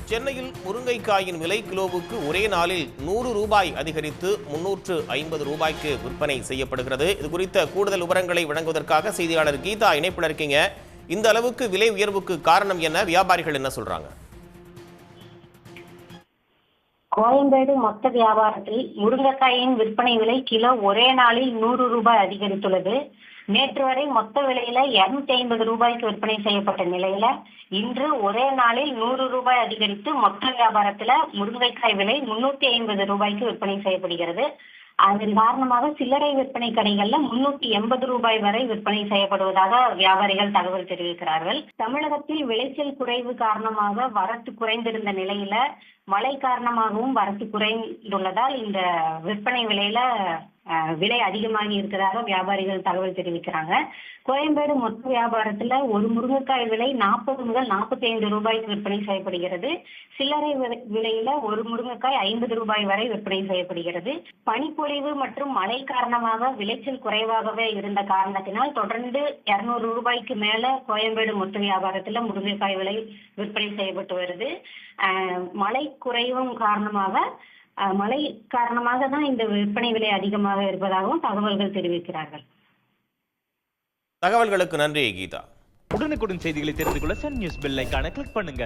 சென்னையில் முருங்கைக்காயின் விலை கிலோவுக்கு ஒரே நாளில் 100 ரூபாய் அதிகரித்து 350 ரூபாய்க்கு விற்பனை செய்யப்படுகிறது. இது குறித்த கூடுதல் விவரங்களை வழங்குவதற்காக செய்தியாளர் கீதா இணைப்பில் இருக்கீங்க. இந்த அளவுக்கு விலை உயர்வுக்கு காரணம் என்ன? வியாபாரிகள் என்ன சொல்றாங்க? கோயம்பேடு மொத்த வியாபாரத்தில் முருங்கைக்காயின் விற்பனை விலை கிலோ ஒரே நாளில் 100 ரூபாய் அதிகரித்துள்ளது. நேற்று வரை மொத்த விலையில 250 ரூபாய்க்கு விற்பனை செய்யப்பட்ட நிலையில இன்று ஒரே நாளில் 100 ரூபாய் அதிகரித்து மொத்த வியாபாரத்துல முருங்கைக்காய் விலை 350 ரூபாய்க்கு விற்பனை செய்யப்படுகிறது. அதன் காரணமாக சில்லறை விற்பனை கடைகள்ல 380 ரூபாய் வரை விற்பனை செய்யப்படுவதாக வியாபாரிகள் தகவல் தெரிவிக்கிறார்கள். தமிழகத்தில் விளைச்சல் குறைவு காரணமாக வரத்து குறைந்திருந்த நிலையில மழை காரணமாகவும் வரத்து குறைந்துள்ளதால் இந்த விற்பனை விலையில விலை அதிகமாகி இருக்கிறதாக வியாபாரிகள் தகவல் தெரிவிக்கிறாங்க. கோயம்பேடு மொத்த வியாபாரத்துல ஒரு முருங்கைக்காய் விலை 40 முதல் 45 ரூபாய்க்கு விற்பனை செய்யப்படுகிறது. சில்லறை விலையில ஒரு முருங்கைக்காய் 50 ரூபாய் வரை விற்பனை செய்யப்படுகிறது. பனிப்பொழிவு மற்றும் மழை காரணமாக விளைச்சல் குறைவாகவே இருந்த காரணத்தினால் தொடர்ந்து 200 ரூபாய்க்கு மேல கோயம்பேடு மொத்த வியாபாரத்துல முருங்கைக்காய் விலை விற்பனை செய்யப்பட்டு வருது. மழை குறைவும் மழை காரணமாக தான் இந்த விற்பனை விலை அதிகமாக இருப்பதாகவும் தகவல்கள் தெரிவிக்கிறார்கள். தகவல்களுக்கு நன்றி கீதா. உடனுக்குடன் செய்திகளை தெரிந்து கொள்ள சன் நியூஸ் பெல் ஐகானை கிளிக் பண்ணுங்க.